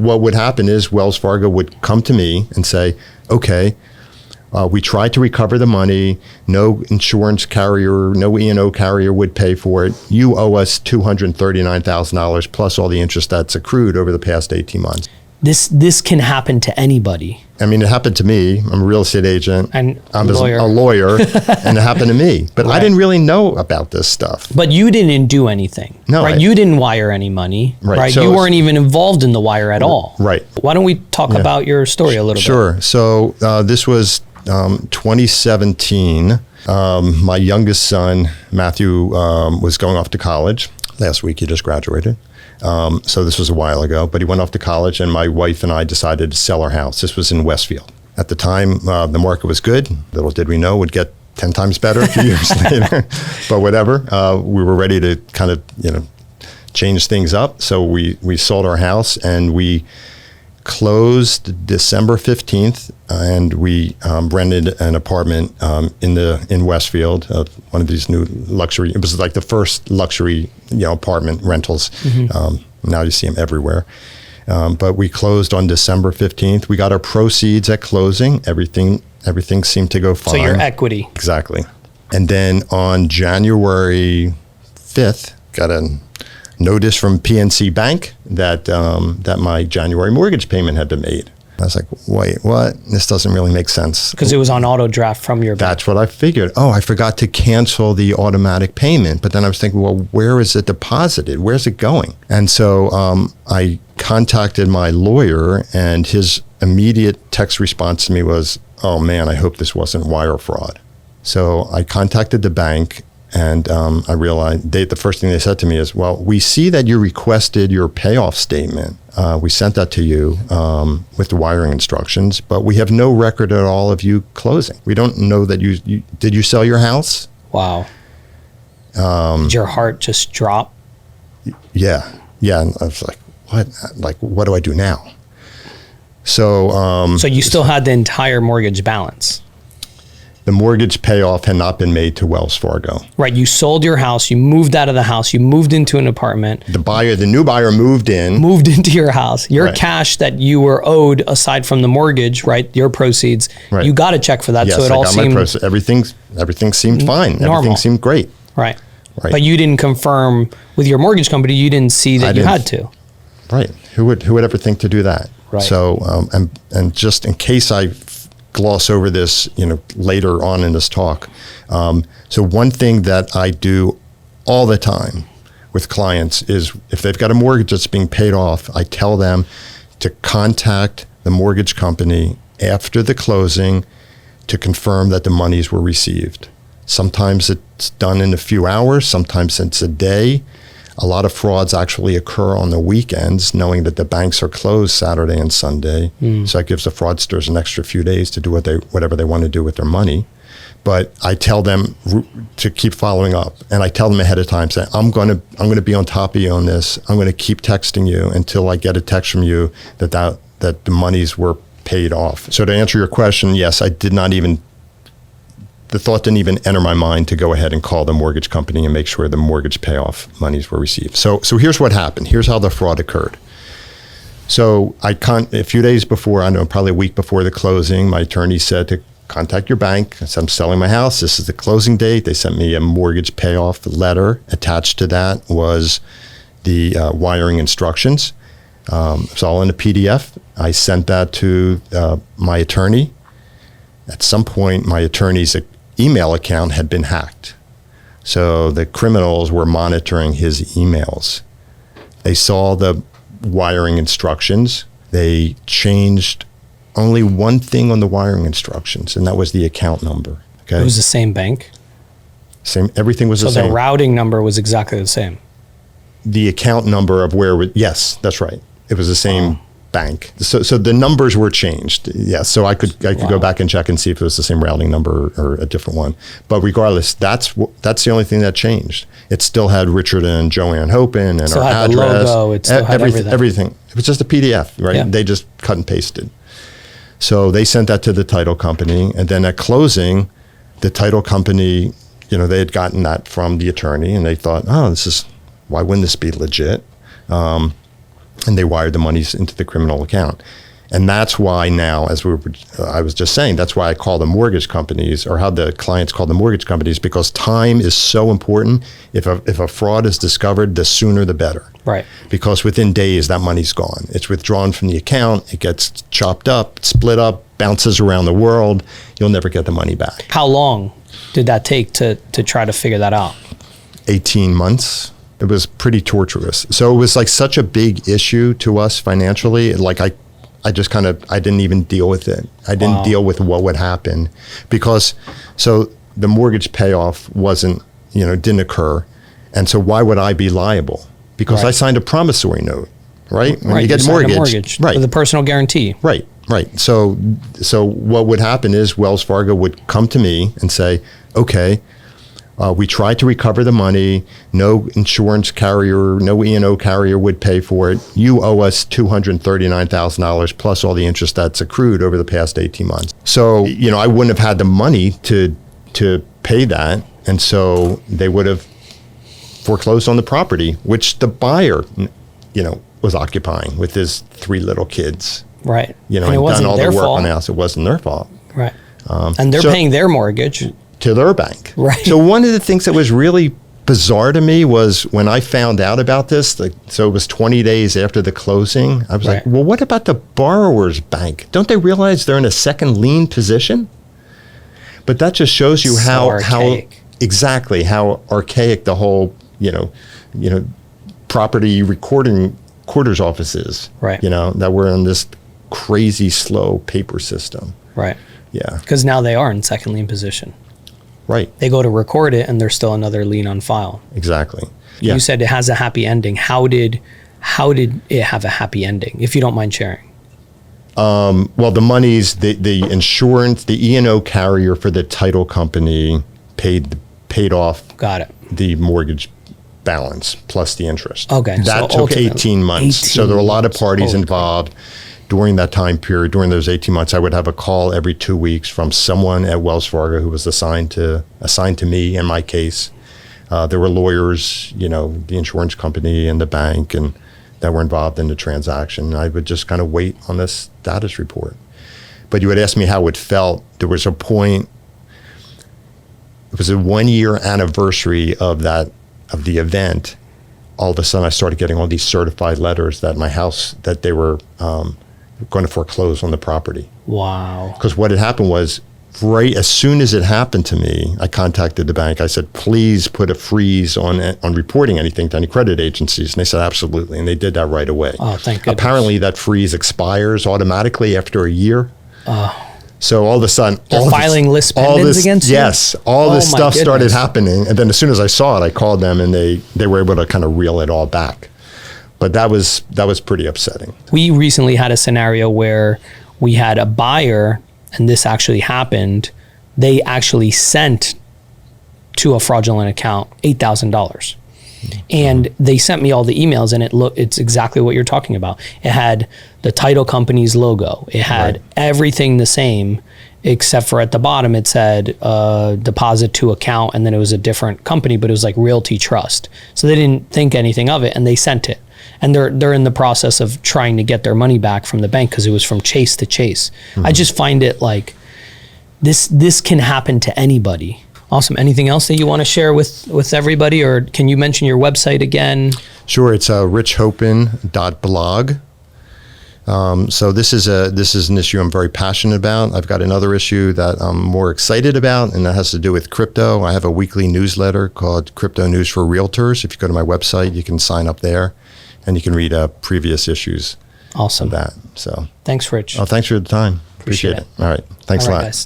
what would happen is Wells Fargo would come to me and say, okay, we tried to recover the money. No insurance carrier, no E&O carrier would pay for it. You owe us $239,000 plus all the interest that's accrued over the past 18 months. This can happen to anybody. I mean, it happened to me. I'm a real estate agent. And I'm lawyer. a lawyer, and it happened to me. But Right. I didn't really know about this stuff. But you didn't do anything. No, right? You didn't wire any money. Right. So you weren't even involved in the wire at all. Right. Why don't we talk about your story a little bit? Sure. So this was 2017. My youngest son, Matthew, was going off to college. Last week, he just graduated. So this was a while ago, but he went off to college, and my wife and I decided to sell our house. This was in Westfield. At the time, the market was good. Little did we know it would get 10 times better a few years later, but whatever. We were ready to kind of, change things up. So we sold our house, and we closed December 15th, and we rented an apartment in Westfield, one of these new luxury. It was like the first luxury, apartment rentals. Now you see them everywhere. But we closed on December 15th. We got our proceeds at closing. Everything seemed to go fine. So your equity. Exactly. And then on January 5th, got a notice from PNC Bank that my January mortgage payment had been made. I was like, wait, what? This doesn't really make sense. Because it was on auto draft from your bank. That's what I figured. Oh, I forgot to cancel the automatic payment. But then I was thinking, well, where is it deposited? Where's it going? And so I contacted my lawyer, and his immediate text response to me was, oh man, I hope this wasn't wire fraud. So I contacted the bank, and I realized the first thing they said to me is, well, we see that you requested your payoff statement. We sent that to you with the wiring instructions, but we have no record at all of you closing. We don't know that did you sell your house? Wow. Did your heart just drop? Yeah. And I was like, what? Like, what do I do now? So you still had the entire mortgage balance? The mortgage payoff had not been made to Wells Fargo. Right. You sold your house. You moved out of the house. You moved into an apartment. The new buyer moved into your house. Your cash that you were owed aside from the mortgage, right? Your proceeds. Right. You got a check for that. Yes, so it all seemed everything seemed fine. Normal. Everything seemed great. Right. But you didn't confirm with your mortgage company. You didn't see that you had to. Right. Who would ever think to do that? Right. So and just in case I gloss over this, later on in this talk. So one thing that I do all the time with clients is if they've got a mortgage that's being paid off, I tell them to contact the mortgage company after the closing to confirm that the monies were received. Sometimes it's done in a few hours, sometimes it's a day. A lot of frauds actually occur on the weekends, knowing that the banks are closed Saturday and Sunday. So that gives the fraudsters an extra few days to do whatever they want to do with their money. But I tell them to keep following up, and I tell them ahead of time, saying, I'm going to be on top of you on this. I'm going to keep texting you until I get a text from you that the monies were paid off. So to answer your question, yes, the thought didn't even enter my mind to go ahead and call the mortgage company and make sure the mortgage payoff monies were received. So here's what happened. Here's how the fraud occurred. So a few days before, probably a week before the closing, my attorney said to contact your bank. I said, I'm selling my house. This is the closing date. They sent me a mortgage payoff letter. Attached to that was the wiring instructions. It's all in a PDF. I sent that to my attorney. At some point, my attorney's email account had been hacked. So the criminals were monitoring his emails. They saw the wiring instructions. They changed only one thing on the wiring instructions, and that was the account number. Okay. It was the same bank? Everything was the same. So the routing number was exactly the same? The account number of yes, that's right. It was the same bank. So the numbers were changed. Yes. So I could go back and check and see if it was the same routing number or a different one. But regardless, that's the only thing that changed. It still had Richard and Joanne Hopen and our address. The logo. It still had everything. It was just a PDF, right? Yeah. They just cut and pasted. So they sent that to the title company, and then at closing, the title company, they had gotten that from the attorney, and they thought, why wouldn't this be legit? and they wired the monies into the criminal account. And that's why now, as I was just saying, that's why I call the mortgage companies, or how the clients call the mortgage companies, because time is so important. If a fraud is discovered, the sooner the better. Right. Because within days, that money's gone. It's withdrawn from the account. It gets chopped up, split up, bounces around the world. You'll never get the money back. How long did that take to try to figure that out? 18 months. It was pretty torturous. So it was like such a big issue to us financially. Like I just I didn't even deal with it. I didn't deal with what would happen, because so the mortgage payoff didn't occur. And so why would I be liable? Because I signed a promissory note, right? When you get a mortgage, right, with a personal guarantee. Right. So what would happen is Wells Fargo would come to me and say, okay, we tried to recover the money. No insurance carrier, no E&O carrier would pay for it. You owe us $239,000 plus all the interest that's accrued over the past 18 months. So, I wouldn't have had the money to pay that. And so they would have foreclosed on the property, which the buyer, was occupying with his 3 little kids. Right. And done all the work on the house. It wasn't their fault. Right. And they're paying their mortgage to their bank. Right. So one of the things that was really bizarre to me was when I found out about this, so it was 20 days after the closing, I was like, well, what about the borrower's bank? Don't they realize they're in a second lien position? But that just shows you how archaic the whole, property quarters offices, right. That we're in this crazy slow paper system. Right. Yeah. Because now they are in second lien position. Right. They go to record it and there's still another lien on file. Exactly. Yeah. You said it has a happy ending. How did it have a happy ending, if you don't mind sharing? Well, the monies, the insurance, the E&O carrier for the title company paid off. Got it. The mortgage balance plus the interest. Okay. That took 18 months. So there were a lot of parties involved. During that time period, during those 18 months, I would have a call every 2 weeks from someone at Wells Fargo who was assigned to me in my case. There were lawyers, the insurance company and the bank, and that were involved in the transaction. I would just kind of wait on this status report. But you would ask me how it felt. There was a point. It was a 1-year anniversary of the event. All of a sudden, I started getting all these certified letters that my house, that they were going to foreclose on the property. Wow. Because what had happened was, right as soon as it happened to me, I contacted the bank. I said, please put a freeze on reporting anything to any credit agencies. And they said, absolutely. And they did that right away. Oh, thank goodness. Apparently, that freeze expires automatically after a year. So all of a sudden, they're filing list pendants against you? Yes, all this stuff started happening. And then as soon as I saw it, I called them and they were able to kind of reel it all back. But that was pretty upsetting. We recently had a scenario where we had a buyer, and this actually happened. They actually sent to a fraudulent account $8,000. And they sent me all the emails, and it's exactly what you're talking about. It had the title company's logo. It had everything the same, except for at the bottom it said deposit to account, and then it was a different company, but it was like Realty Trust. So they didn't think anything of it, and they sent it. And they're in the process of trying to get their money back from the bank because it was from Chase to Chase. I just find it like this can happen to anybody. Awesome. Anything else that you want to share with everybody, or can you mention your website again? Sure. It's richhopen.blog. So this is an issue I'm very passionate about. I've got another issue that I'm more excited about, and that has to do with crypto. I have a weekly newsletter called Crypto News for Realtors. If you go to my website, you can sign up there, and you can read previous issues. Awesome. Of that. So thanks, Rich. Oh, thanks for the time. Appreciate it. All right. Thanks a lot. Guys.